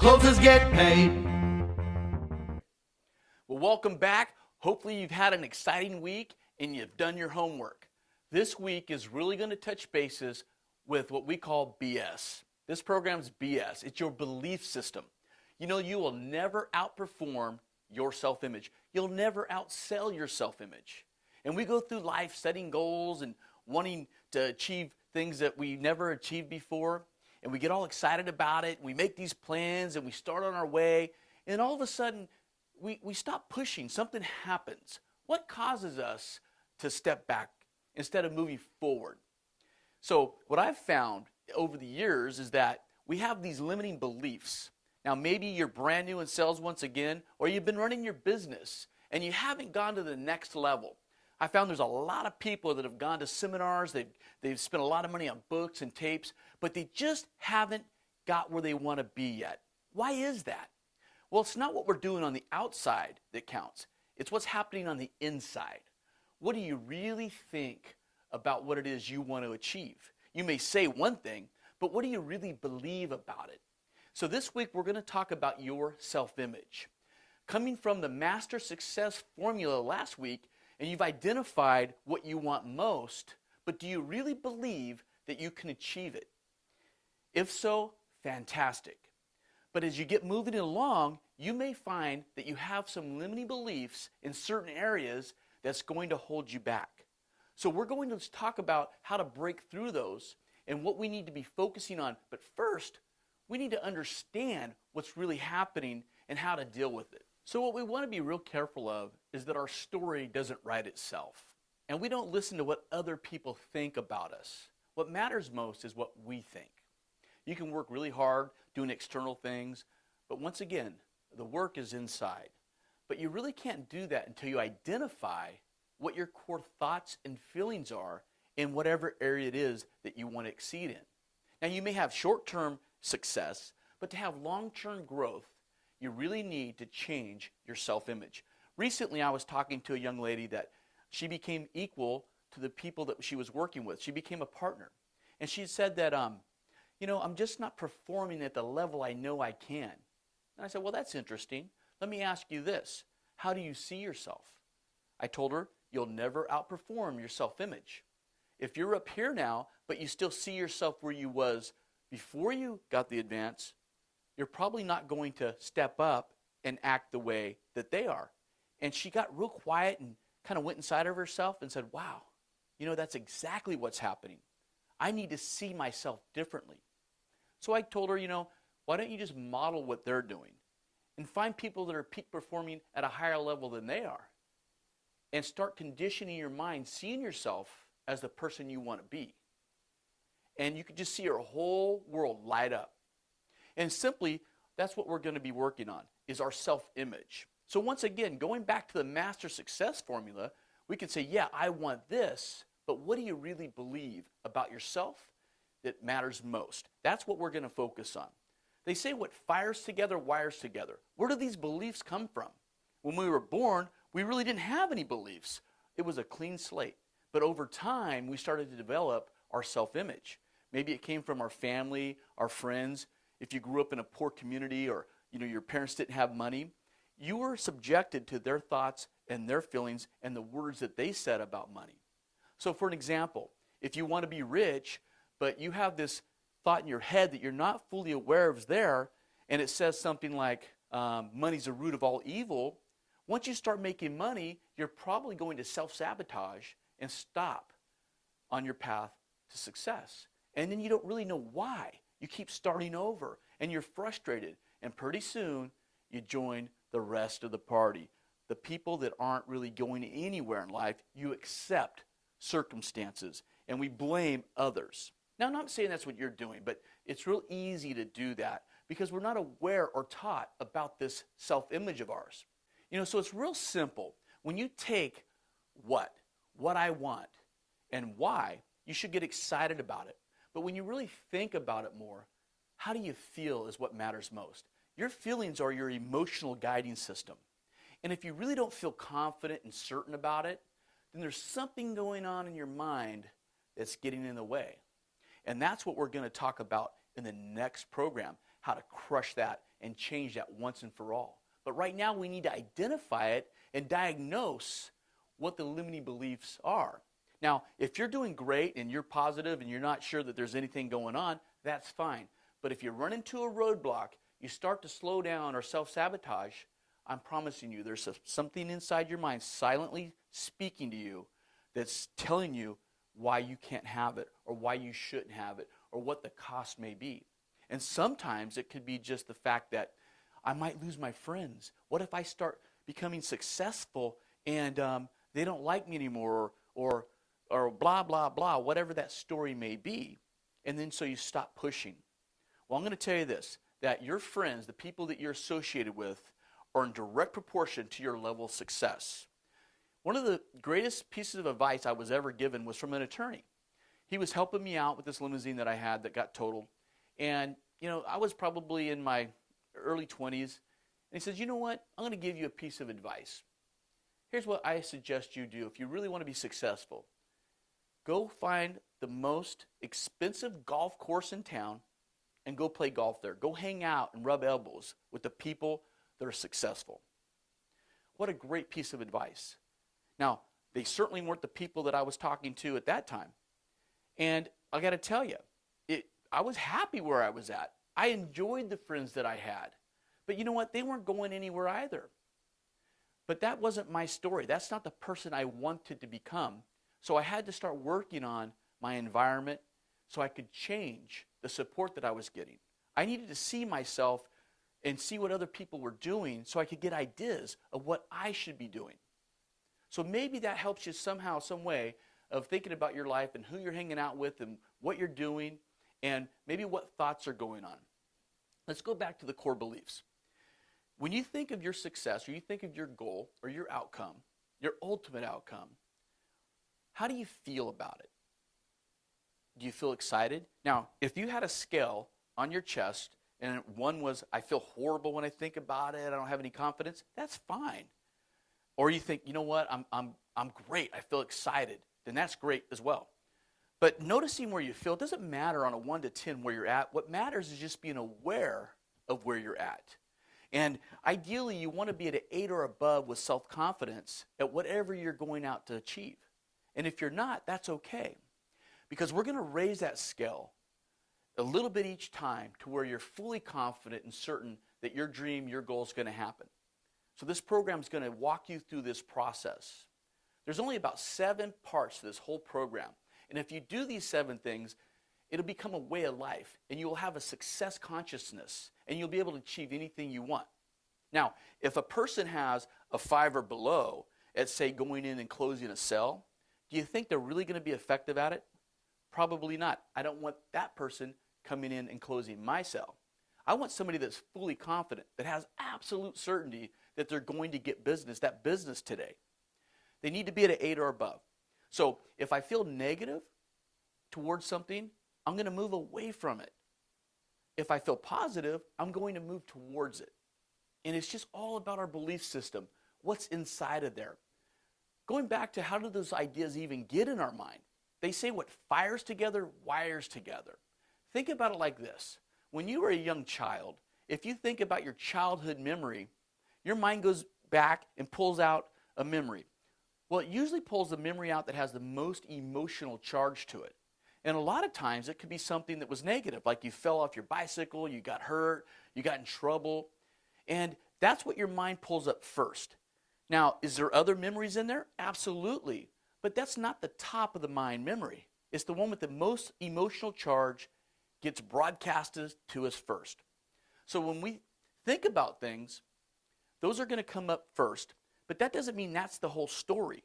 closers get paid. Well, welcome back. Hopefully you've had an exciting week and you've done your homework. This week is really going to touch bases with what we call BS. This program's BS. It's your belief system. You know, you will never outperform your self-image. You'll never outsell your self-image. And we go through life setting goals and wanting to achieve things that we never achieved before. And we get all excited about it. We make these plans and we start on our way. And all of a sudden, we stop pushing. Something happens. What causes us to step back instead of moving forward? So what I've found over the years is that we have these limiting beliefs. Now, maybe you're brand new in sales once again, or you've been running your business and you haven't gone to the next level. I found there's a lot of people that have gone to seminars, they've spent a lot of money on books and tapes, but they just haven't got where they want to be yet. Why is that? Well, it's not what we're doing on the outside that counts. It's what's happening on the inside. What do you really think about what it is you want to achieve? You may say one thing, but what do you really believe about it? So this week we're going to talk about your self-image. Coming from the Master Success Formula last week, and you've identified what you want most, but do you really believe that you can achieve it? If so, fantastic. But as you get moving along, you may find that you have some limiting beliefs in certain areas that's going to hold you back. So we're going to talk about how to break through those and what we need to be focusing on. But first, we need to understand what's really happening and how to deal with it. So what we want to be real careful of is that our story doesn't write itself. And we don't listen to what other people think about us. What matters most is what we think. You can work really hard doing external things, but once again, the work is inside. But you really can't do that until you identify what your core thoughts and feelings are in whatever area it is that you want to exceed in. Now, you may have short-term success, but to have long-term growth, you really need to change your self-image. Recently, I was talking to a young lady that she became equal to the people that she was working with. She became a partner. And she said that, I'm just not performing at the level I know I can. And I said, well, that's interesting. Let me ask you this. How do you see yourself? I told her, you'll never outperform your self-image. If you're up here now, but you still see yourself where you was before you got the advance, you're probably not going to step up and act the way that they are. And she got real quiet and kind of went inside of herself and said, wow, that's exactly what's happening. I need to see myself differently. So I told her, why don't you just model what they're doing and find people that are peak performing at a higher level than they are and start conditioning your mind, seeing yourself as the person you want to be. And you could just see your whole world light up. And simply, that's what we're going to be working on, is our self-image. So once again, going back to the Master Success Formula, we can say, yeah, I want this, but what do you really believe about yourself that matters most? That's what we're going to focus on. They say what fires together wires together. Where do these beliefs come from? When we were born, we really didn't have any beliefs. It was a clean slate. But over time, we started to develop our self-image. Maybe it came from our family, our friends. If you grew up in a poor community or your parents didn't have money, you were subjected to their thoughts and their feelings and the words that they said about money. So for an example, if you want to be rich, but you have this thought in your head that you're not fully aware of is there, and it says something like, money's the root of all evil, once you start making money, you're probably going to self-sabotage and stop on your path to success. And then you don't really know why. You keep starting over, and you're frustrated, and pretty soon you join the rest of the party. The people that aren't really going anywhere in life, you accept circumstances, and we blame others. Now, I'm not saying that's what you're doing, but it's real easy to do that because we're not aware or taught about this self-image of ours. So it's real simple. When you take what I want, and why, you should get excited about it. But when you really think about it more, how do you feel is what matters most. Your feelings are your emotional guiding system. And if you really don't feel confident and certain about it, then there's something going on in your mind that's getting in the way. And that's what we're going to talk about in the next program, how to crush that and change that once and for all. But right now we need to identify it and diagnose what the limiting beliefs are. Now, if you're doing great and you're positive and you're not sure that there's anything going on, that's fine. But if you run into a roadblock, you start to slow down or self-sabotage, I'm promising you there's something inside your mind silently speaking to you that's telling you why you can't have it or why you shouldn't have it or what the cost may be. And sometimes it could be just the fact that I might lose my friends. What if I start becoming successful and they don't like me anymore or blah, blah, blah, whatever that story may be. And then so you stop pushing. Well, I'm going to tell you this, that your friends, the people that you're associated with, are in direct proportion to your level of success. One of the greatest pieces of advice I was ever given was from an attorney. He was helping me out with this limousine that I had that got totaled. And, you know, I was probably in my early 20s. And he says, you know what? I'm going to give you a piece of advice. Here's what I suggest you do if you really want to be successful. Go find the most expensive golf course in town and go play golf there. Go hang out and rub elbows with the people that are successful. What a great piece of advice. Now, they certainly weren't the people that I was talking to at that time. And I got to tell you, I was happy where I was at. I enjoyed the friends that I had. But you know what? They weren't going anywhere either. But that wasn't my story. That's not the person I wanted to become. So I had to start working on my environment so I could change the support that I was getting. I needed to see myself and see what other people were doing so I could get ideas of what I should be doing. So maybe that helps you somehow, some way of thinking about your life and who you're hanging out with and what you're doing and maybe what thoughts are going on. Let's go back to the core beliefs. When you think of your success or you think of your goal or your outcome, your ultimate outcome, how do you feel about it? Do you feel excited? Now, if you had a scale on your chest and one was, I feel horrible when I think about it, I don't have any confidence, that's fine. Or you think, you know what, I'm great, I feel excited, then that's great as well. But noticing where you feel, it doesn't matter on a 1 to 10 where you're at. What matters is just being aware of where you're at. And ideally, you want to be at an 8 or above with self-confidence at whatever you're going out to achieve. And if you're not, that's okay. Because we're going to raise that scale a little bit each time to where you're fully confident and certain that your dream, your goal is going to happen. So this program is going to walk you through this process. There's only about 7 parts to this whole program. And if you do these 7 things, it'll become a way of life. And you'll have a success consciousness. And you'll be able to achieve anything you want. Now, if a person has a 5 or below at, say, going in and closing a sale, do you think they're really going to be effective at it? Probably not. I don't want that person coming in and closing my sale. I want somebody that's fully confident, that has absolute certainty that they're going to get business, that business today. They need to be at an 8 or above. So if I feel negative towards something, I'm going to move away from it. If I feel positive, I'm going to move towards it. And it's just all about our belief system, what's inside of there. Going back to how do those ideas even get in our mind? They say what fires together, wires together. Think about it like this. When you were a young child, if you think about your childhood memory, your mind goes back and pulls out a memory. Well, it usually pulls the memory out that has the most emotional charge to it. And a lot of times it could be something that was negative, like you fell off your bicycle, you got hurt, you got in trouble. And that's what your mind pulls up first. Now, is there other memories in there? Absolutely. But that's not the top of the mind memory. It's the one with the most emotional charge gets broadcasted to us first. So when we think about things, those are going to come up first. But that doesn't mean that's the whole story.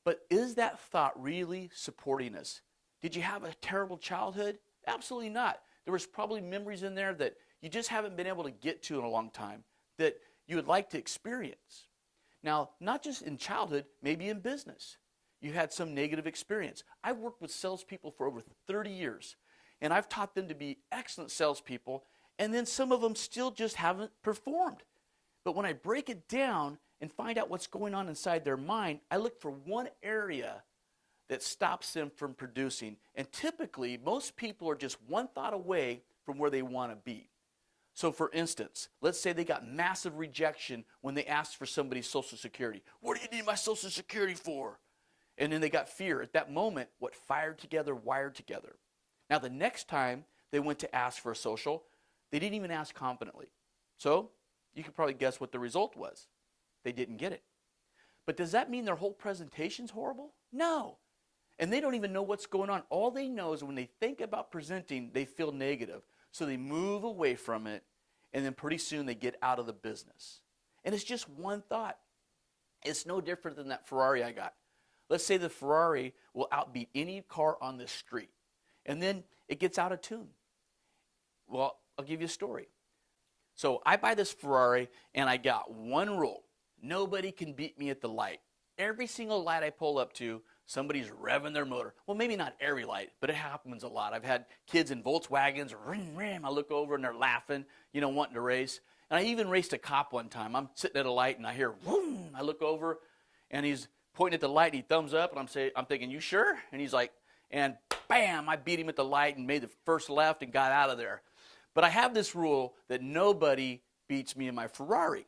But is that thought really supporting us? Did you have a terrible childhood? Absolutely not. There was probably memories in there that you just haven't been able to get to in a long time that you would like to experience. Now, not just in childhood, maybe in business. You had some negative experience. I've worked with salespeople for over 30 years, and I've taught them to be excellent salespeople, and then some of them still just haven't performed. But when I break it down and find out what's going on inside their mind, I look for one area that stops them from producing. And typically, most people are just one thought away from where they want to be. So for instance, let's say they got massive rejection when they asked for somebody's Social Security. What do you need my Social Security for? And then they got fear. At that moment, what fired together, wired together. Now the next time they went to ask for a social, they didn't even ask confidently. So you could probably guess what the result was. They didn't get it. But does that mean their whole presentation's horrible? No. And they don't even know what's going on. All they know is when they think about presenting, they feel negative. So they move away from it, and then pretty soon they get out of the business. And it's just one thought. It's no different than that Ferrari I got. Let's say the Ferrari will outbeat any car on the street, and then it gets out of tune. Well, I'll give you a story. So I buy this Ferrari, and I got one rule. Nobody can beat me at the light. Every single light I pull up to, somebody's revving their motor. Well, maybe not every light, but it happens a lot. I've had kids in Volkswagens, rim, rim. I look over and they're laughing, wanting to race. And I even raced a cop one time. I'm sitting at a light and I hear, boom. I look over and he's pointing at the light and he thumbs up and I'm thinking, you sure? And he's like, and bam, I beat him at the light and made the first left and got out of there. But I have this rule that nobody beats me in my Ferrari.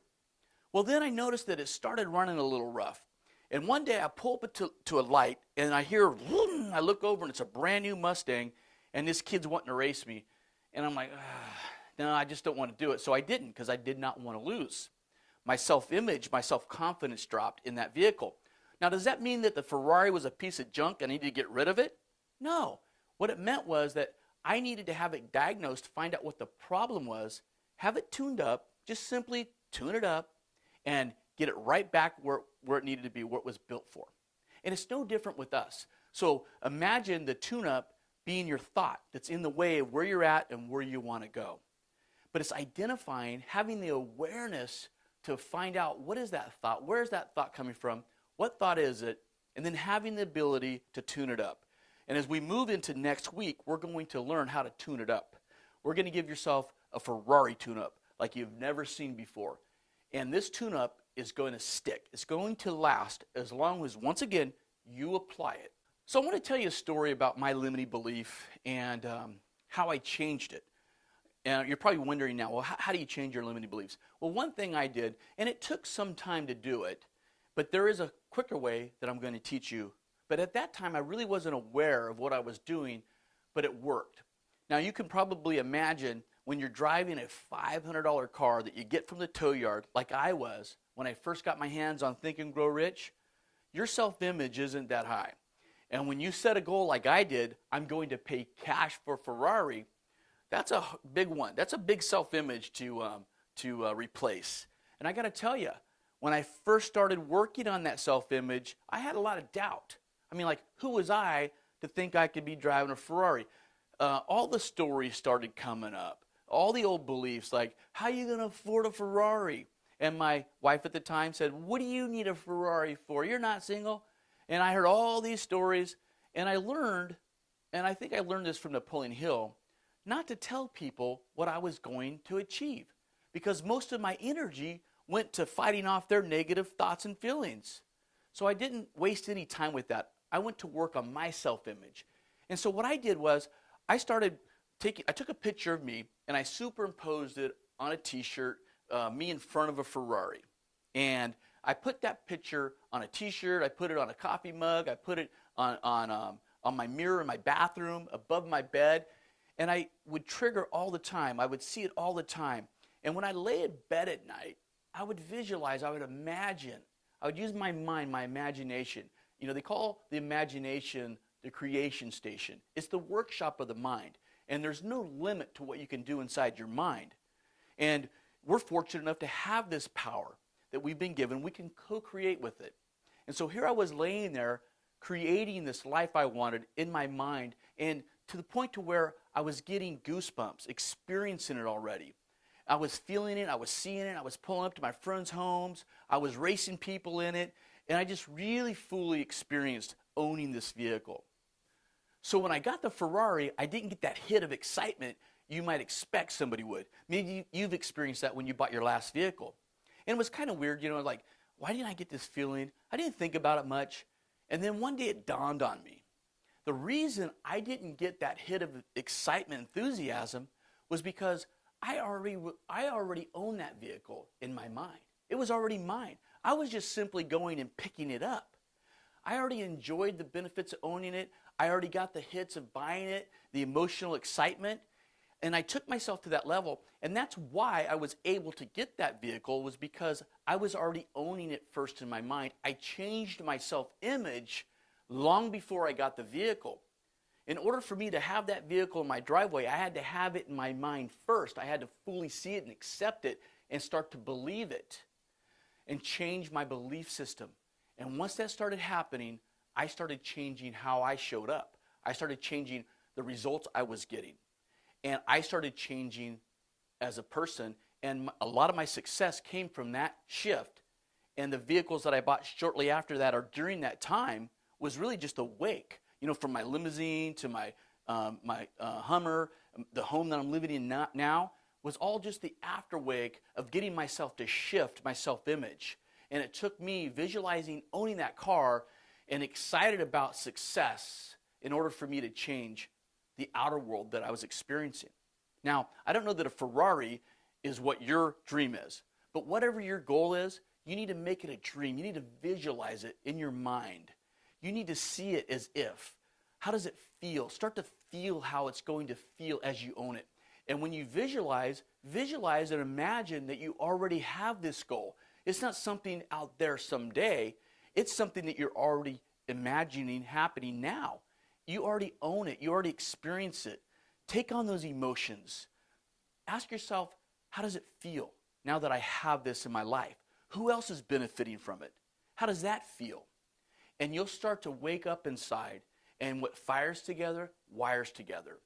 Well, then I noticed that it started running a little rough. And one day I pull up to a light and I hear, whoom, I look over and it's a brand new Mustang and this kid's wanting to race me. And I'm like, no, I just don't want to do it. So I didn't because I did not want to lose. My self-image, my self-confidence dropped in that vehicle. Now, does that mean that the Ferrari was a piece of junk and I needed to get rid of it? No. What it meant was that I needed to have it diagnosed, find out what the problem was, have it tuned up, just simply tune it up, and get it right back where it needed to be, where it was built for. And it's no different with us. So imagine the tune-up being your thought that's in the way of where you're at and where you want to go. But it's identifying, having the awareness to find out what is that thought, where is that thought coming from, what thought is it, and then having the ability to tune it up. And as we move into next week, we're going to learn how to tune it up. We're going to give yourself a Ferrari tune-up like you've never seen before. And this tune-up is going to stick. It's going to last as long as, once again, you apply it. So I want to tell you a story about my limiting belief and how I changed it. And you're probably wondering now, well, how do you change your limiting beliefs? Well, one thing I did, and it took some time to do it, but there is a quicker way that I'm going to teach you. But at that time, I really wasn't aware of what I was doing, but it worked. Now, you can probably imagine when you're driving a $500 car that you get from the tow yard, like I was when I first got my hands on Think and Grow Rich, your self-image isn't that high. And when you set a goal like I did, I'm going to pay cash for Ferrari, that's a big one. That's a big self-image to replace. And I got to tell you, when I first started working on that self-image, I had a lot of doubt. I mean, like, who was I to think I could be driving a Ferrari? All the stories started coming up. All the old beliefs, like, how are you going to afford a Ferrari? And my wife at the time said, what do you need a Ferrari for? You're not single. And I heard all these stories, and I learned, and I think I learned this from Napoleon Hill, not to tell people what I was going to achieve, because most of my energy went to fighting off their negative thoughts and feelings. So I didn't waste any time with that. I went to work on my self-image. And so what I did was I took a picture of me and I superimposed it on a t-shirt, me in front of a Ferrari. And I put that picture on a t-shirt, I put it on a coffee mug, I put it on my mirror in my bathroom, above my bed, and I would trigger all the time. I would see it all the time. And when I lay in bed at night, I would visualize, I would imagine, I would use my mind, my imagination. You know, they call the imagination the creation station. It's the workshop of the mind. And there's no limit to what you can do inside your mind. And we're fortunate enough to have this power that we've been given. We can co-create with it. And so here I was laying there creating this life I wanted in my mind, and to the point to where I was getting goosebumps, experiencing it already. I was feeling it, I was seeing it, I was pulling up to my friends' homes, I was racing people in it, and I just really fully experienced owning this vehicle. So when I got the Ferrari, I didn't get that hit of excitement you might expect somebody would. Maybe you've experienced that when you bought your last vehicle. And it was kind of weird, like, why didn't I get this feeling? I didn't think about it much. And then one day it dawned on me. The reason I didn't get that hit of excitement, enthusiasm, was because I already own that vehicle in my mind. It was already mine. I was just simply going and picking it up. I already enjoyed the benefits of owning it. I already got the hits of buying it, the emotional excitement, and I took myself to that level. And that's why I was able to get that vehicle, was because I was already owning it first in my mind. I changed my self-image long before I got the vehicle. In order for me to have that vehicle in my driveway, I had to have it in my mind first. I had to fully see it and accept it and start to believe it and change my belief system. And once that started happening, I started changing how I showed up. I started changing the results I was getting. And I started changing as a person. And a lot of my success came from that shift. And the vehicles that I bought shortly after that or during that time was really just a wake. You know, from my limousine to my Hummer, the home that I'm living in now, was all just the afterwake of getting myself to shift my self-image. And it took me visualizing owning that car and excited about success in order for me to change the outer world that I was experiencing. Now, I don't know that a Ferrari is what your dream is, but whatever your goal is, you need to make it a dream. You need to visualize it in your mind. You need to see it as if. How does it feel? Start to feel how it's going to feel as you own it. And when you visualize and imagine that you already have this goal. It's not something out there someday. It's something that you're already imagining happening now. You already own it. You already experience it. Take on those emotions. Ask yourself, how does it feel now that I have this in my life? Who else is benefiting from it? How does that feel? And you'll start to wake up inside, and what fires together, wires together.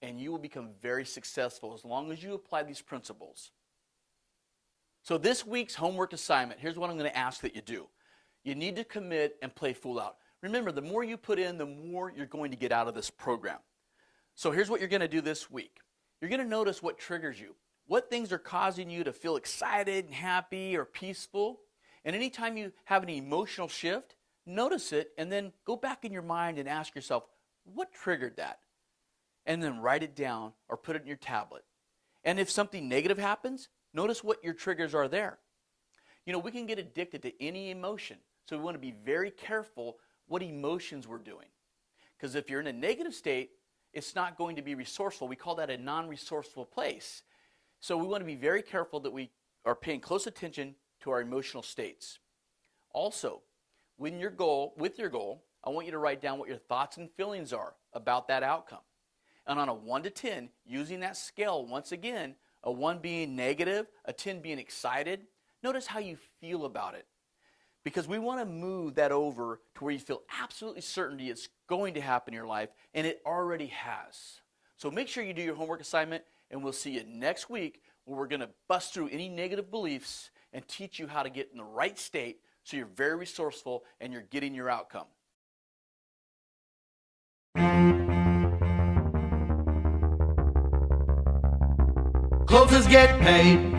And you will become very successful as long as you apply these principles. So this week's homework assignment, here's what I'm going to ask that you do. You need to commit and play full out. Remember, the more you put in, the more you're going to get out of this program. So here's what you're going to do this week. You're going to notice what triggers you. What things are causing you to feel excited and happy or peaceful. And anytime you have an emotional shift, notice it and then go back in your mind and ask yourself, what triggered that? And then write it down or put it in your tablet. And if something negative happens, notice what your triggers are there. You know, we can get addicted to any emotion. So we want to be very careful what emotions we're doing. Because if you're in a negative state, it's not going to be resourceful. We call that a non-resourceful place. So we want to be very careful that we are paying close attention to our emotional states. Also, with your goal, I want you to write down what your thoughts and feelings are about that outcome. And on a 1 to 10, using that scale once again, a 1 being negative, a 10 being excited, notice how you feel about it. Because we want to move that over to where you feel absolutely certainty it's going to happen in your life, and it already has. So make sure you do your homework assignment, and we'll see you next week where we're going to bust through any negative beliefs and teach you how to get in the right state so you're very resourceful and you're getting your outcome. Closers get paid.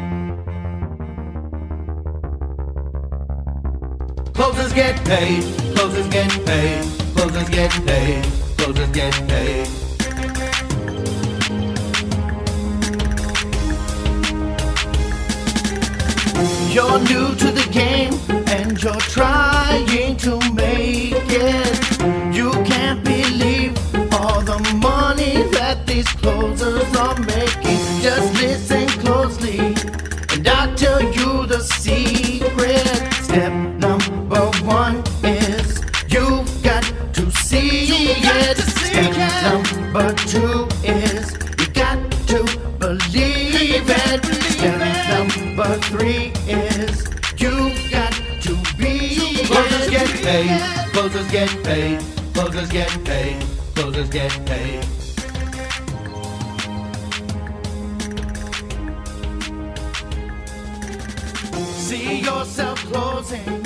Closers get paid. Closers get paid. Closers get paid. Closers get paid. You're new to the game and you're trying to make it. You can't believe all the money that these closers are making. Just listen closely and I'll tell you the secret. Step number 1 is you've got to see it. Step number 2 is you got to believe it. Step number 3 is you've got to be it. Closers get paid. Closers get paid. Closers get paid. Closers get paid. See yourself closing